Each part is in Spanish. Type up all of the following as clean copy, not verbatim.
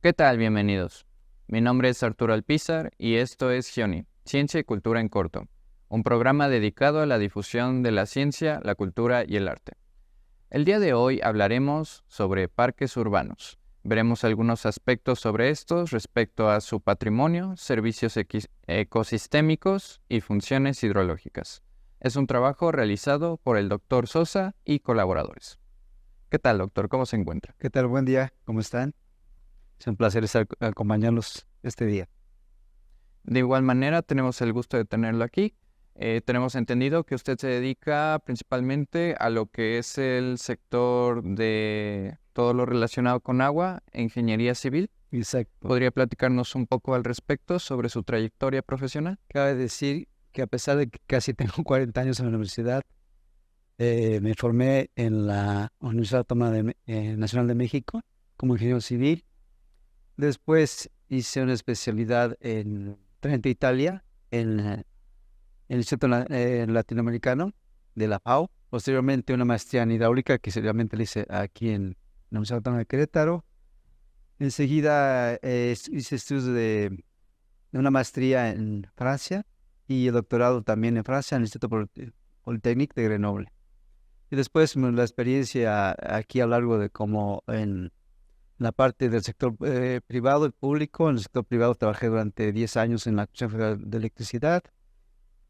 ¿Qué tal? Bienvenidos. Mi nombre es Arturo Alpizar y esto es GIONI, Ciencia y Cultura en Corto, un programa dedicado a la difusión de la ciencia, la cultura y el arte. El día de hoy hablaremos sobre parques urbanos. Veremos algunos aspectos sobre estos respecto a su patrimonio, servicios ecosistémicos y funciones hidrológicas. Es un trabajo realizado por el Dr. Sosa y colaboradores. ¿Qué tal, doctor? ¿Cómo se encuentra? ¿Qué tal? Buen día, ¿cómo están? Es un placer acompañarlos este día. De igual manera, tenemos el gusto de tenerlo aquí. Tenemos entendido que usted se dedica principalmente a lo que es el sector de todo lo relacionado con agua, ingeniería civil. Exacto. ¿Podría platicarnos un poco al respecto sobre su trayectoria profesional? Cabe decir que a pesar de que casi tengo 40 años en la universidad, me formé en la Universidad Autónoma Nacional de México como ingeniero civil. Después hice una especialidad en Trento, Italia, en el Instituto Latinoamericano de la FAO. Posteriormente una maestría en hidráulica que seriamente la hice aquí en la Universidad Autónoma de Querétaro. Enseguida hice estudios de una maestría en Francia y el doctorado también en Francia, en el Instituto Politécnico de Grenoble. Y después la experiencia aquí a lo largo de como en la parte del sector privado y público. En el sector privado trabajé durante 10 años en la Comisión Federal de Electricidad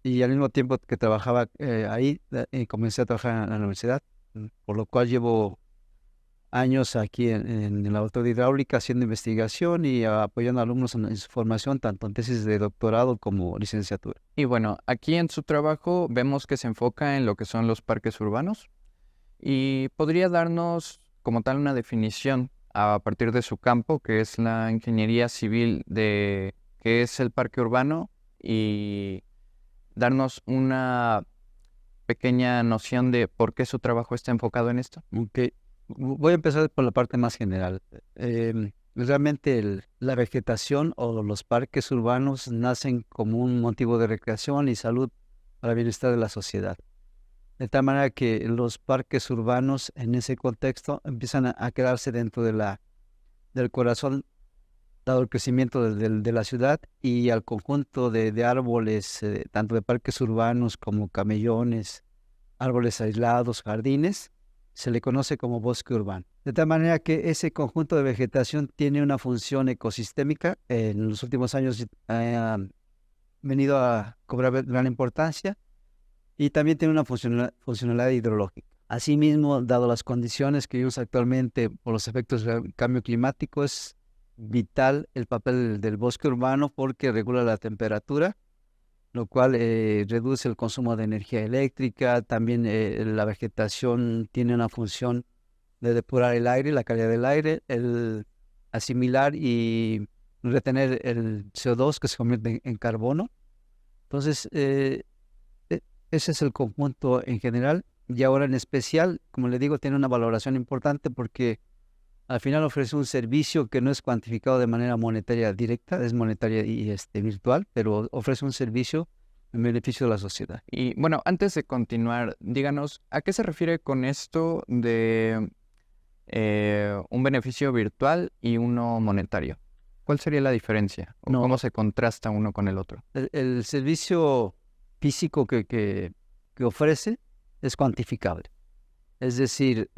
y al mismo tiempo que trabajaba ahí, comencé a trabajar en la universidad, por lo cual llevo años aquí en el laboratorio de hidráulica haciendo investigación y apoyando a alumnos en su formación, tanto en tesis de doctorado como licenciatura. Y bueno, aquí en su trabajo vemos que se enfoca en lo que son los parques urbanos y podría darnos como tal una definición a partir de su campo, que es la ingeniería civil de qué es el parque urbano y darnos una pequeña noción de por qué su trabajo está enfocado en esto. Okay. Voy a empezar por la parte más general. Realmente la vegetación o los parques urbanos nacen como un motivo de recreación y salud para el bienestar de la sociedad. De tal manera que los parques urbanos en ese contexto empiezan a quedarse dentro del corazón, dado el crecimiento de la ciudad y al conjunto de árboles, tanto de parques urbanos como camellones, árboles aislados, jardines, se le conoce como bosque urbano. De tal manera que ese conjunto de vegetación tiene una función ecosistémica. En los últimos años ha venido a cobrar gran importancia y también tiene una funcionalidad hidrológica. Asimismo, dado las condiciones que vivimos actualmente por los efectos del cambio climático, es vital el papel del bosque urbano porque regula la temperatura, lo cual reduce el consumo de energía eléctrica. También la vegetación tiene una función de depurar el aire, la calidad del aire, el asimilar y retener el CO2 que se convierte en carbono. Entonces, ese es el conjunto en general. Y ahora en especial, como le digo, tiene una valoración importante porque al final ofrece un servicio que no es cuantificado de manera monetaria directa, es monetaria y virtual, pero ofrece un servicio en beneficio de la sociedad. Y bueno, antes de continuar, díganos, ¿a qué se refiere con esto de un beneficio virtual y uno monetario? ¿Cuál sería la diferencia? ¿O cómo se contrasta uno con el otro? El servicio físico que ofrece es cuantificable. Es decir,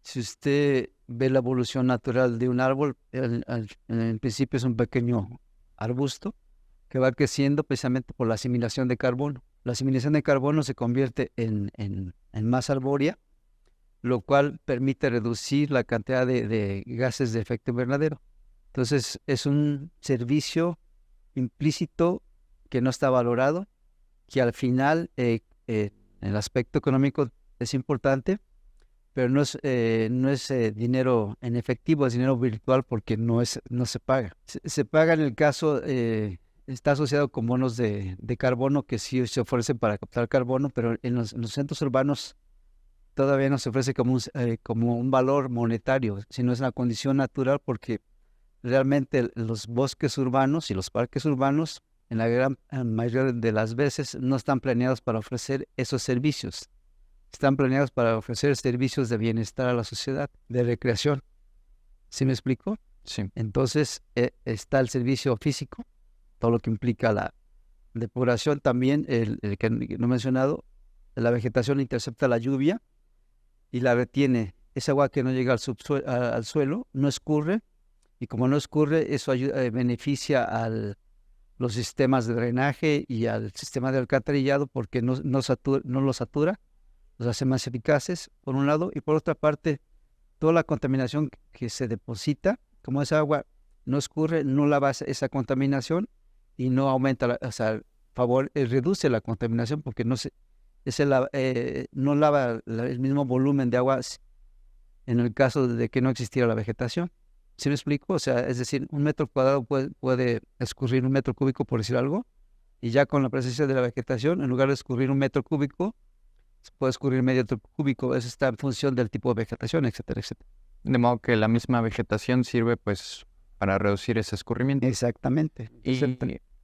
si usted ve la evolución natural de un árbol, en principio es un pequeño arbusto que va creciendo precisamente por la asimilación de carbono. La asimilación de carbono se convierte en masa arbórea, lo cual permite reducir la cantidad de gases de efecto invernadero. Entonces, es un servicio implícito que no está valorado, que al final, en el aspecto económico es importante, pero no es dinero en efectivo, es dinero virtual porque no se paga. Se paga en el caso, está asociado con bonos de carbono que sí se ofrecen para captar carbono, pero en los centros urbanos todavía no se ofrece como un valor monetario, sino es una condición natural porque realmente los bosques urbanos y los parques urbanos en la gran mayoría de las veces no están planeados para ofrecer esos servicios. Están planeados para ofrecer servicios de bienestar a la sociedad, de recreación. ¿Sí me explico? Sí. Entonces, está el servicio físico, todo lo que implica la depuración también, el que no he mencionado, la vegetación intercepta la lluvia y la retiene. Es agua que no llega al suelo, no escurre, y como no escurre, eso beneficia a los sistemas de drenaje y al sistema de alcantarillado porque no lo satura, los hace más eficaces, por un lado, y por otra parte, toda la contaminación que se deposita, como esa agua no escurre, no lava esa contaminación y no aumenta, o sea, reduce la contaminación porque no lava el mismo volumen de agua en el caso de que no existiera la vegetación. ¿Sí me explico? O sea, es decir, un metro cuadrado puede escurrir un metro cúbico, por decir algo, y ya con la presencia de la vegetación, en lugar de escurrir un metro cúbico, se puede escurrir medio metro cúbico. Eso está en función del tipo de vegetación, etcétera, etcétera. De modo que la misma vegetación sirve pues para reducir ese escurrimiento. Exactamente. Y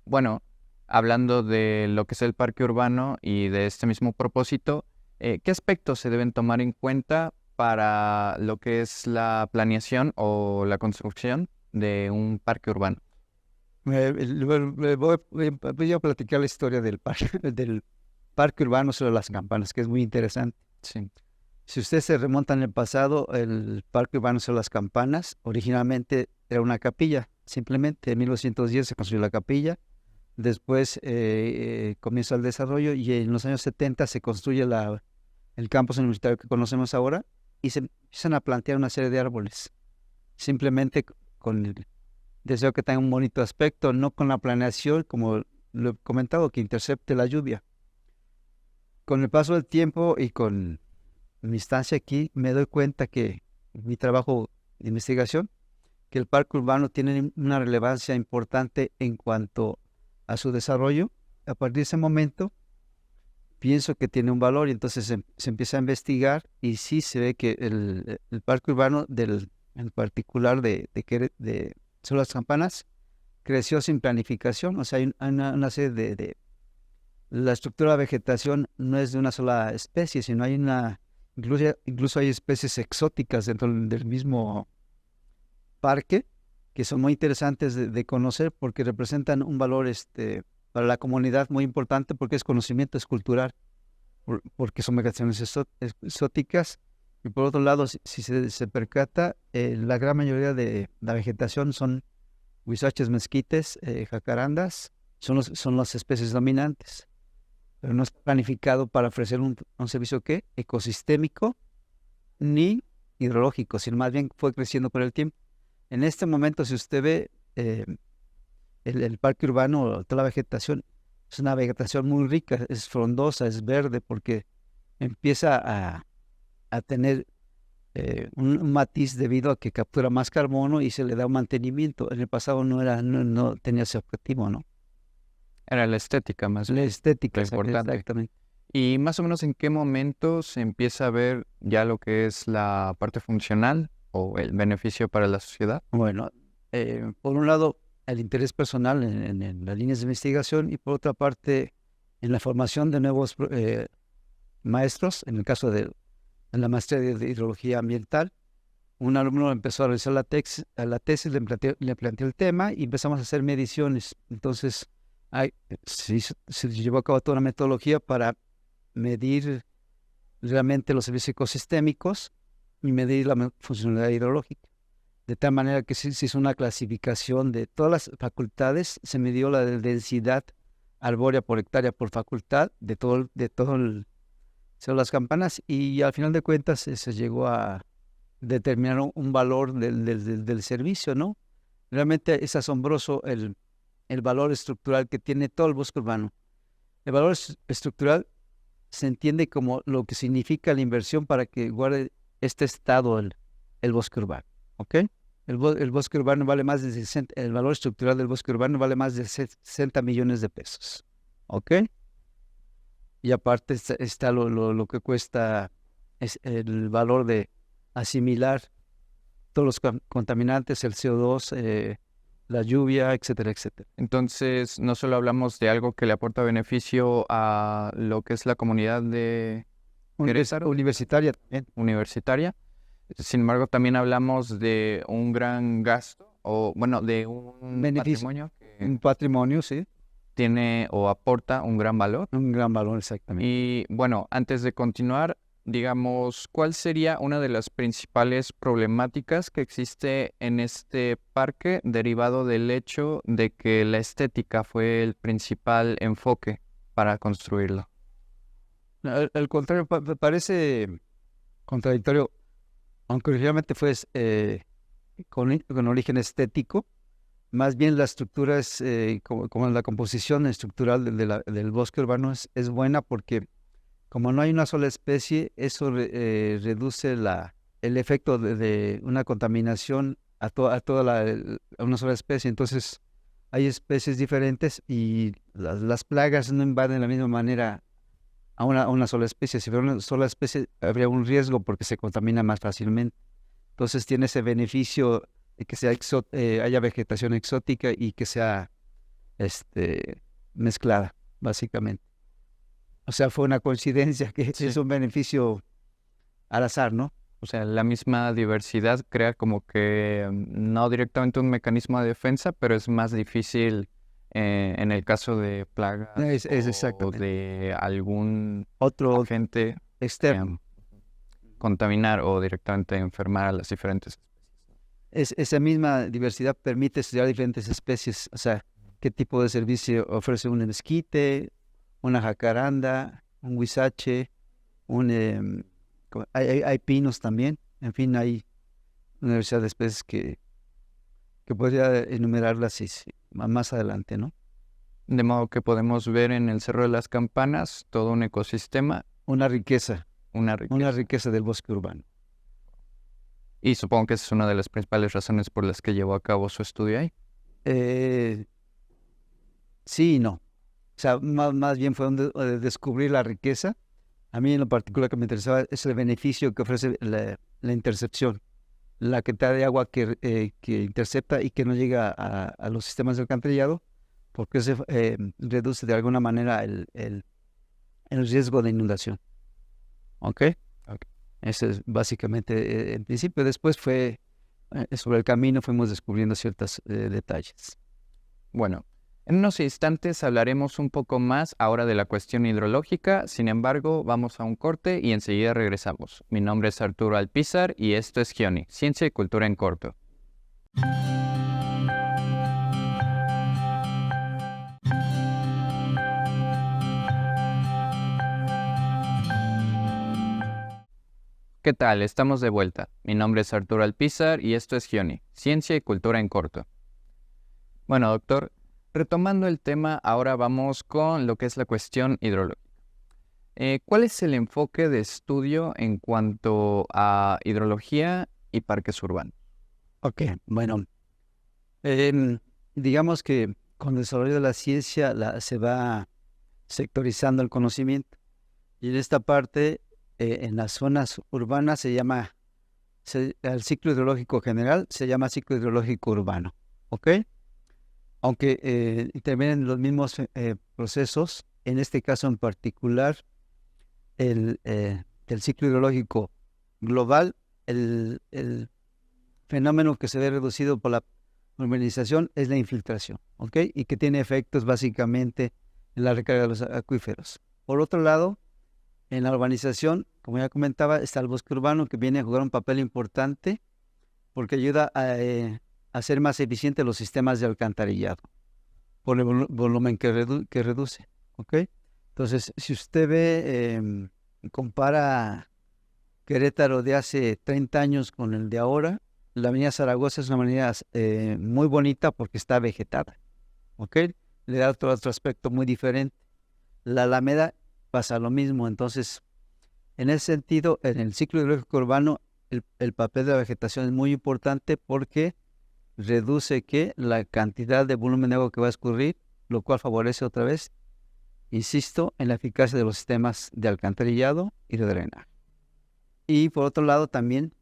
bueno, hablando de lo que es el parque urbano y de este mismo propósito, ¿qué aspectos se deben tomar en cuenta para lo que es la planeación o la construcción de un parque urbano? Voy a platicar la historia del parque urbano sobre las campanas, que es muy interesante. Sí. Si usted se remonta en el pasado, el parque urbano sobre las campanas originalmente era una capilla. Simplemente en 1910 se construyó la capilla. Después comienza el desarrollo y en los años 70 se construye el campus universitario que conocemos ahora y se empiezan a plantear una serie de árboles. Simplemente con el deseo que tenga un bonito aspecto, no con la planeación, como lo he comentado, que intercepte la lluvia. Con el paso del tiempo y con mi instancia aquí, me doy cuenta que mi trabajo de investigación, que el parque urbano tiene una relevancia importante en cuanto a su desarrollo. A partir de ese momento, pienso que tiene un valor y entonces se empieza a investigar y sí se ve que el parque urbano, en particular de sobre las campanas, creció sin planificación. O sea, hay una serie la estructura de vegetación no es de una sola especie, sino hay incluso hay especies exóticas dentro del mismo parque que son muy interesantes de conocer porque representan un valor para la comunidad muy importante porque es conocimiento, es cultural, porque son vegetaciones exóticas. Y por otro lado, si se percata, la gran mayoría de la vegetación son huizaches, mezquites, jacarandas, son las especies dominantes, pero no está planificado para ofrecer un servicio ecosistémico ni hidrológico, sino más bien fue creciendo por el tiempo. En este momento, si usted ve el parque urbano, toda la vegetación, es una vegetación muy rica, es frondosa, es verde, porque empieza a tener un matiz debido a que captura más carbono y se le da un mantenimiento. En el pasado no tenía ese objetivo, ¿no? Era la estética más La estética, importante. Exactamente. ¿Y más o menos en qué momento se empieza a ver ya lo que es la parte funcional o el beneficio para la sociedad? Bueno, por un lado, el interés personal en las líneas de investigación y por otra parte, en la formación de nuevos maestros, en el caso de la maestría de hidrología ambiental. Un alumno empezó a realizar la tesis, le planteé el tema y empezamos a hacer mediciones. Entonces, se llevó a cabo toda una metodología para medir realmente los servicios ecosistémicos y medir la funcionalidad hidrológica. De tal manera que se hizo una clasificación de todas las facultades, se midió la densidad arbórea por hectárea por facultad de todo son las campanas y al final de cuentas se llegó a determinar un valor del servicio, ¿no? Realmente es asombroso el valor estructural que tiene todo el bosque urbano. El valor estructural se entiende como lo que significa la inversión para que guarde este estado el bosque urbano, ¿ok? El bosque urbano vale más de 60, el valor estructural del bosque urbano vale más de 60 millones de pesos, ¿ok? Y aparte está lo que cuesta es el valor de asimilar todos los contaminantes, el CO2, la lluvia, etcétera, etcétera. Entonces, no solo hablamos de algo que le aporta beneficio a lo que es la comunidad de Querétaro, universitaria también. universitaria, sin embargo, también hablamos de un gran gasto o bueno, de un Beneficio. patrimonio que Un patrimonio, sí, tiene o aporta un gran valor. un gran valor, exactamente. Y bueno, antes de continuar, digamos, ¿cuál sería una de las principales problemáticas que existe en este parque derivado del hecho de que la estética fue el principal enfoque para construirlo? Al contrario, me parece contradictorio, aunque originalmente fue con origen estético, más bien la estructura es, como la composición estructural del bosque urbano es buena porque como no hay una sola especie, eso reduce el efecto de una contaminación a toda a una sola especie. Entonces, hay especies diferentes y las plagas no invaden de la misma manera a una sola especie. Si fuera una sola especie, habría un riesgo porque se contamina más fácilmente. Entonces, tiene ese beneficio de que haya vegetación exótica y que sea mezclada, básicamente. O sea, fue una coincidencia que Sí. es un beneficio al azar, ¿no? O sea, la misma diversidad crea como que no directamente un mecanismo de defensa, pero es más difícil en el caso de plagas Es o exactamente. de algún Otro agente externo. contaminar o directamente enfermar a las diferentes especies. Esa misma diversidad permite estudiar diferentes especies. O sea, qué tipo de servicio ofrece un mezquite, una jacaranda, un huizache, hay pinos también. En fin, hay una diversidad de especies que podría enumerarlas más adelante, ¿no? De modo que podemos ver en el Cerro de las Campanas todo un ecosistema, Una riqueza una riqueza. del bosque urbano. Y supongo que esa es una de las principales razones por las que llevó a cabo su estudio ahí. Eh, sí y no. O sea, más bien fue descubrir la riqueza. A mí en lo particular que me interesaba es el beneficio que ofrece la intercepción, la cantidad de agua que intercepta y que no llega a los sistemas de alcantarillado, porque se reduce de alguna manera el riesgo de inundación. ¿Ok? Ok. Ese es básicamente en principio. Después sobre el camino fuimos descubriendo ciertos detalles. Bueno, en unos instantes hablaremos un poco más ahora de la cuestión hidrológica. Sin embargo, vamos a un corte y enseguida regresamos. Mi nombre es Arturo Alpizar y esto es Gioni, Ciencia y Cultura en Corto. ¿Qué tal? Estamos de vuelta. Mi nombre es Arturo Alpizar y esto es Gioni, Ciencia y Cultura en Corto. Bueno, doctor, retomando el tema, ahora vamos con lo que es la cuestión hidrológica. ¿Cuál es el enfoque de estudio en cuanto a hidrología y parques urbanos? Ok, bueno, digamos que con el desarrollo de la ciencia se va sectorizando el conocimiento y en esta parte, en las zonas urbanas el ciclo hidrológico general se llama ciclo hidrológico urbano, ¿ok? Aunque intervienen los mismos procesos, en este caso en particular, del ciclo hidrológico global, el fenómeno que se ve reducido por la urbanización es la infiltración, ¿ok? Y que tiene efectos básicamente en la recarga de los acuíferos. Por otro lado, en la urbanización, como ya comentaba, está el bosque urbano que viene a jugar un papel importante porque ayuda a hacer más eficientes los sistemas de alcantarillado por el volumen que reduce, ¿ok? Entonces, si usted ve, compara Querétaro de hace 30 años con el de ahora, la avenida Zaragoza es una avenida muy bonita porque está vegetada, ¿ok? Le da otro aspecto muy diferente. La Alameda pasa lo mismo, entonces, en ese sentido, en el ciclo hidrológico urbano, el papel de la vegetación es muy importante porque reduce la cantidad de volumen de agua que va a escurrir, lo cual favorece otra vez, insisto, en la eficacia de los sistemas de alcantarillado y de drenaje. Y por otro lado también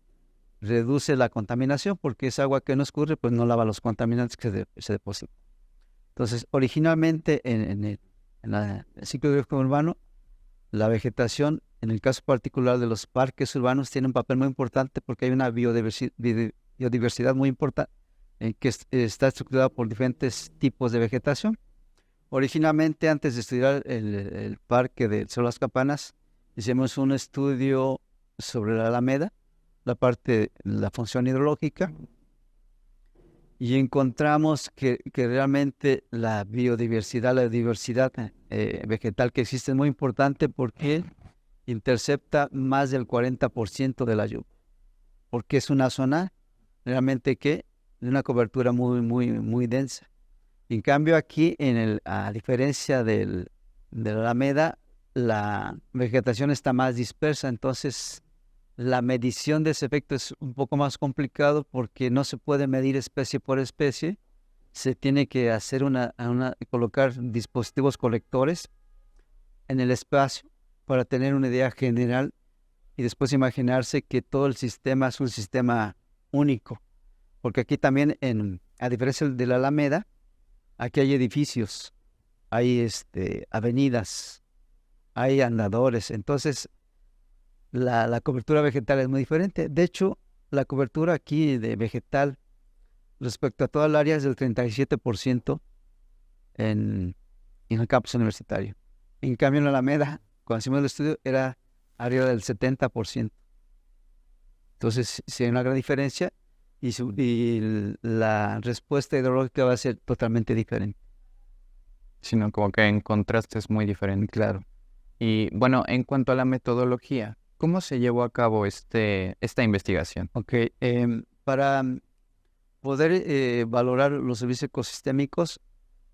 reduce la contaminación porque esa agua que no escurre pues no lava los contaminantes que se depositan. Entonces, originalmente en el ciclo hidrológico urbano, la vegetación, en el caso particular de los parques urbanos, tiene un papel muy importante porque hay una biodiversidad muy importante, que está estructurado por diferentes tipos de vegetación. Originalmente, antes de estudiar el parque de Cerro Las Campanas, hicimos un estudio sobre la Alameda, la función hidrológica, y encontramos que realmente la biodiversidad, la diversidad vegetal que existe es muy importante porque intercepta más del 40% de la lluvia, porque es una zona realmente que de una cobertura muy, muy, muy densa. En cambio aquí, a diferencia de la Alameda, la vegetación está más dispersa, entonces la medición de ese efecto es un poco más complicado porque no se puede medir especie por especie, se tiene que hacer colocar dispositivos colectores en el espacio para tener una idea general y después imaginarse que todo el sistema es un sistema único, porque aquí también, a diferencia de la Alameda, aquí hay edificios, hay avenidas, hay andadores, entonces la cobertura vegetal es muy diferente. De hecho, la cobertura aquí de vegetal respecto a toda el área es del 37% en el campus universitario. En cambio, en la Alameda, cuando hicimos el estudio, era arriba del 70%. Entonces, sí hay una gran diferencia y la respuesta hidrológica va a ser totalmente diferente. Sino como que en contraste es muy diferente. Claro. Y bueno, en cuanto a la metodología, ¿cómo se llevó a cabo esta investigación? Ok, para poder valorar los servicios ecosistémicos,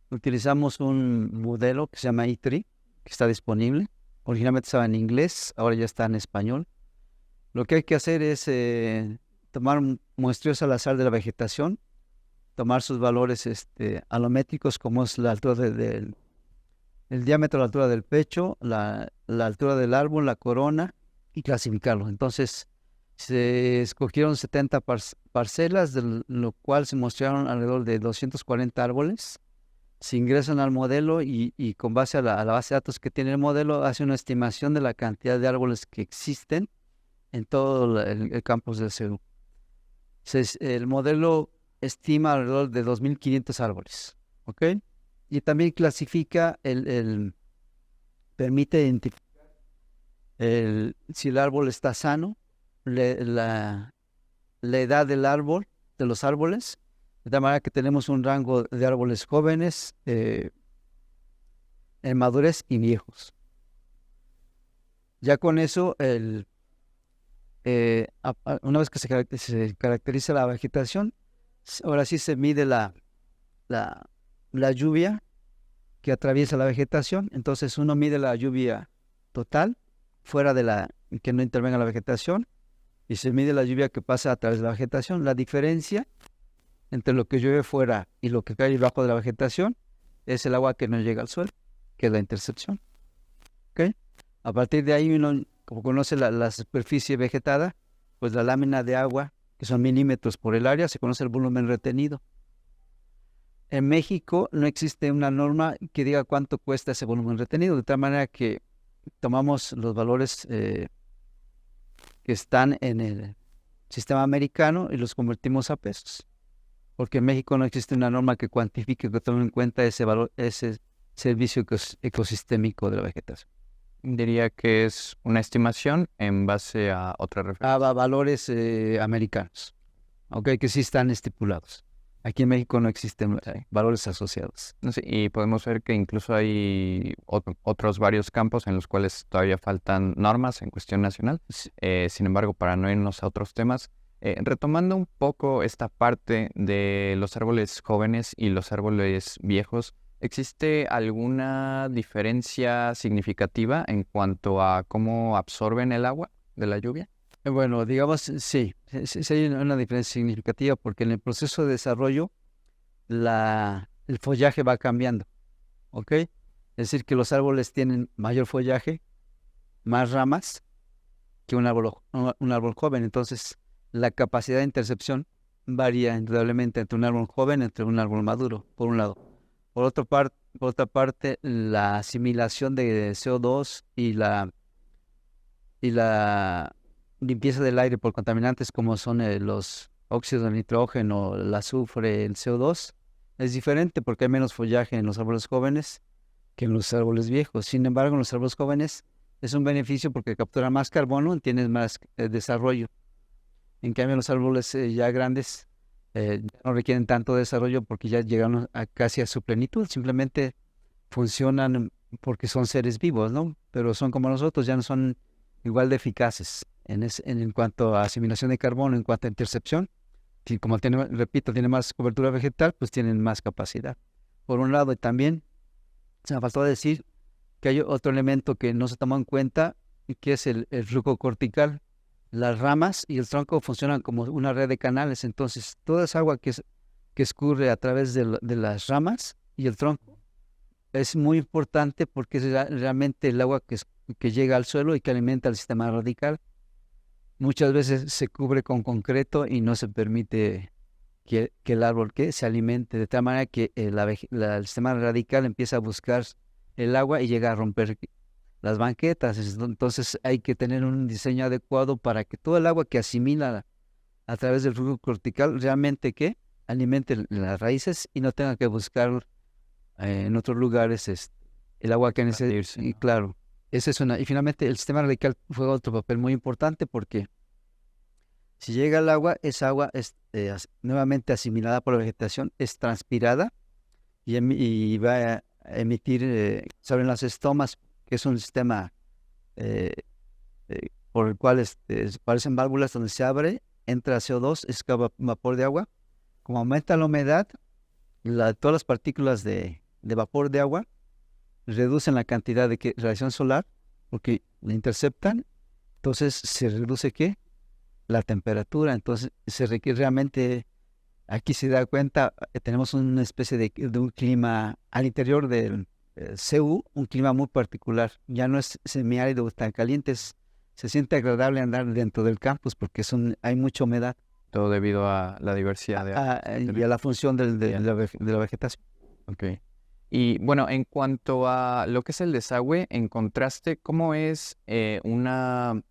utilizamos un modelo que se llama ITRI, que está disponible. Originalmente estaba en inglés, ahora ya está en español. Lo que hay que hacer es tomar muestreos al azar de la vegetación, tomar sus valores alométricos, como es la altura el diámetro, la altura del pecho, la altura del árbol, la corona, y clasificarlo. Entonces, se escogieron 70 parcelas, de lo cual se mostraron alrededor de 240 árboles. Se ingresan al modelo y con base a la base de datos que tiene el modelo, hace una estimación de la cantidad de árboles que existen en todo el campus del CEU. El modelo estima alrededor de 2.500 árboles, ¿ok? Y también clasifica, permite identificar si el árbol está sano, la edad del árbol, de los árboles, de tal manera que tenemos un rango de árboles jóvenes, en madurez y viejos. Ya con eso, una vez que se caracteriza la vegetación, ahora sí se mide la lluvia que atraviesa la vegetación. Entonces uno mide la lluvia total, fuera de que no intervenga la vegetación, y se mide la lluvia que pasa a través de la vegetación. La diferencia entre lo que llueve fuera y lo que cae debajo de la vegetación es el agua que no llega al suelo, que es la intercepción. ¿Okay? A partir de ahí uno, como conoce la superficie vegetada, pues la lámina de agua, que son milímetros por el área, se conoce el volumen retenido. En México no existe una norma que diga cuánto cuesta ese volumen retenido, de tal manera que tomamos los valores que están en el sistema americano y los convertimos a pesos, porque en México no existe una norma que cuantifique, que tome en cuenta ese valor, ese servicio ecosistémico de la vegetación. Diría que es una estimación en base a otra referencia. Valores americanos, okay, que sí están estipulados. Aquí en México no existen valores asociados. Sí, y podemos ver que incluso hay otros varios campos en los cuales todavía faltan normas en cuestión nacional. Sí. Sin embargo, para no irnos a otros temas, retomando un poco esta parte de los árboles jóvenes y los árboles viejos, ¿existe alguna diferencia significativa en cuanto a cómo absorben el agua de la lluvia? Bueno, digamos, sí hay una diferencia significativa porque en el proceso de desarrollo el follaje va cambiando, ¿ok? Es decir, que los árboles tienen mayor follaje, más ramas que un árbol joven. Entonces, la capacidad de intercepción varía indudablemente entre un árbol joven y entre un árbol maduro, por un lado. Por otra parte, la asimilación de CO2 y la limpieza del aire por contaminantes como son los óxido de nitrógeno, el azufre, el CO2, es diferente porque hay menos follaje en los árboles jóvenes que en los árboles viejos. Sin embargo, en los árboles jóvenes es un beneficio porque capturan más carbono y tienen más desarrollo. En cambio, en los árboles ya grandes ya no requieren tanto desarrollo porque ya llegaron casi a su plenitud. Simplemente funcionan porque son seres vivos, ¿no? Pero son como nosotros, ya no son igual de eficaces en cuanto a asimilación de carbono, en cuanto a intercepción. Y como repito, tiene más cobertura vegetal, pues tienen más capacidad. Por un lado, y también se me faltó decir que hay otro elemento que no se tomó en cuenta, y que es el flujo cortical. Las ramas y el tronco funcionan como una red de canales, entonces toda esa agua que escurre a través de las ramas y el tronco es muy importante porque es realmente el agua que llega al suelo y que alimenta el sistema radical. Muchas veces se cubre con concreto y no se permite que el árbol se alimente, de tal manera que el sistema radical empieza a buscar el agua y llega a romper las banquetas. Entonces hay que tener un diseño adecuado para que todo el agua que asimila a través del flujo cortical realmente alimente las raíces y no tenga que buscar en otros lugares el agua que necesita. Y claro, esa es y finalmente el sistema radical juega otro papel muy importante porque si llega el agua, esa agua es nuevamente asimilada por la vegetación, es transpirada y va a emitir sobre las estomas, que es un sistema por el cual parecen válvulas donde se abre, entra CO2, es vapor de agua. Como aumenta la humedad, todas las partículas de vapor de agua reducen la cantidad de radiación solar porque la interceptan, entonces se reduce la temperatura. Entonces se requiere realmente, aquí se da cuenta, tenemos una especie de un clima al interior del CU, un clima muy particular. Ya no es semiárido tan caliente, se siente agradable andar dentro del campus porque hay mucha humedad. Todo debido a la diversidad y a la función de la vegetación. Ok. Y bueno, en cuanto a lo que es el desagüe, en contraste, ¿cómo es una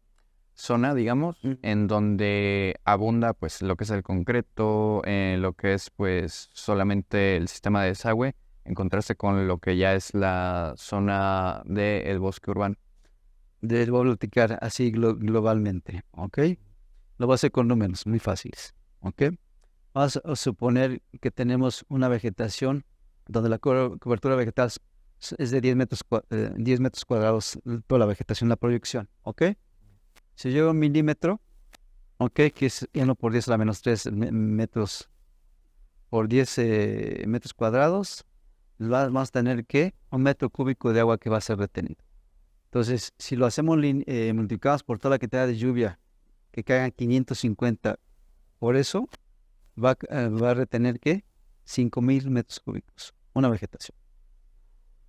zona, digamos, en donde abunda pues lo que es el concreto, lo que es pues solamente el sistema de desagüe, en contraste con lo que ya es la zona del bosque urbano? Voy a platicar así globalmente, ¿ok? Lo voy a hacer con números muy fáciles, ¿ok? Vamos a suponer que tenemos una vegetación donde la cobertura vegetal es de 10 metros cuadrados, toda la vegetación, la proyección, ¿ok? Si lleva 1 milímetro, ¿ok? Que es 1 por 10 a la menos 3 metros por 10 metros cuadrados, vamos a tener 1 metro cúbico de agua que va a ser retenido. Entonces, si lo hacemos multiplicamos por toda la cantidad de lluvia, que caigan 550, por eso va a retener 5,000 metros cúbicos, una vegetación.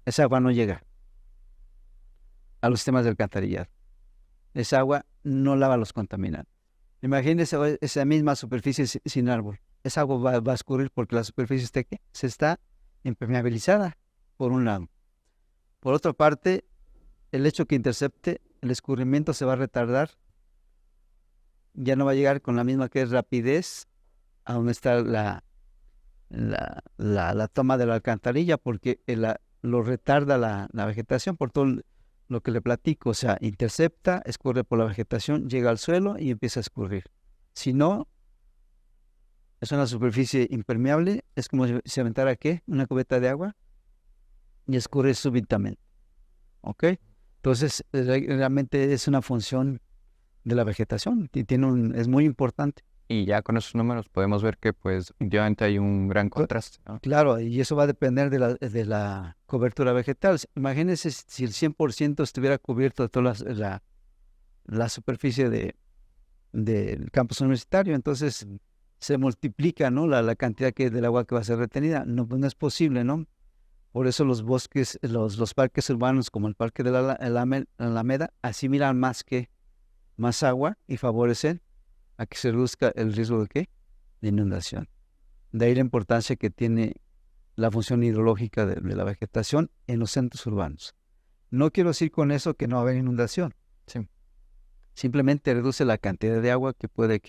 Esa agua no llega a los sistemas de alcantarillado. Esa agua no lava los contaminantes. Imagínense esa misma superficie sin árbol. Esa agua va a escurrir porque la superficie está impermeabilizada, por un lado. Por otra parte, el hecho que intercepte, el escurrimiento se va a retardar. Ya no va a llegar con la misma rapidez a donde está la toma de la alcantarilla, porque lo retarda la vegetación por todo lo que le platico. O sea, intercepta, escurre por la vegetación, llega al suelo y empieza a escurrir. Si no, es una superficie impermeable, es como si aventara una cubeta de agua y escurre súbitamente. ¿Ok? Entonces, realmente es una función de la vegetación y es muy importante. Y ya con esos números podemos ver que pues definitivamente hay un gran contraste, ¿no? Claro, y eso va a depender de la cobertura vegetal. Imagínense si el 100% estuviera cubierto de toda la superficie del campus universitario, entonces se multiplica, ¿no? la cantidad del agua que va a ser retenida. No, pues no es posible, ¿no? Por eso los bosques, los parques urbanos como el Parque de la Alameda asimilan más agua y favorecen a que se reduzca el riesgo de inundación. De ahí la importancia que tiene la función hidrológica de la vegetación en los centros urbanos. No quiero decir con eso que no va a haber inundación. Sí. Simplemente reduce la cantidad de agua que puede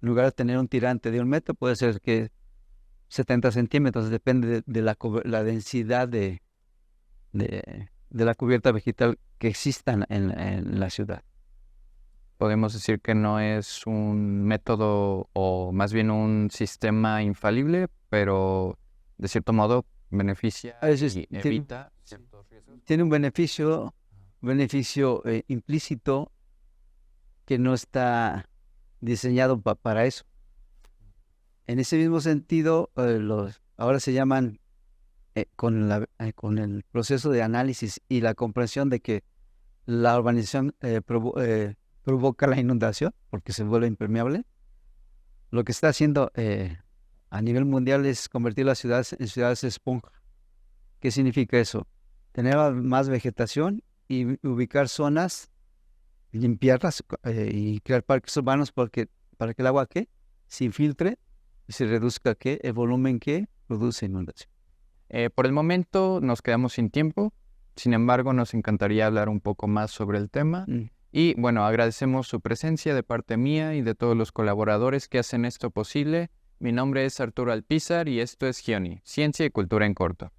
En lugar de tener un tirante de 1 metro, puede ser que 70 centímetros, depende de la densidad de la cubierta vegetal que exista en la ciudad. Podemos decir que no es un método o más bien un sistema infalible, pero de cierto modo beneficia y evita ciertos riesgos. Tiene un beneficio implícito que no está diseñado para eso. En ese mismo sentido, ahora se llaman, con el proceso de análisis y la comprensión de que la urbanización provoca la inundación porque se vuelve impermeable, lo que está haciendo a nivel mundial es convertir las ciudades en ciudades esponja. ¿Qué significa eso? Tener más vegetación y ubicar zonas, limpiarlas y crear parques urbanos para que el agua se infiltre y se reduzca el volumen que produce inundación. Por el momento nos quedamos sin tiempo, sin embargo nos encantaría hablar un poco más sobre el tema. Y bueno, agradecemos su presencia de parte mía y de todos los colaboradores que hacen esto posible. Mi nombre es Arturo Alpizar y esto es Gioni, Ciencia y Cultura en Corto.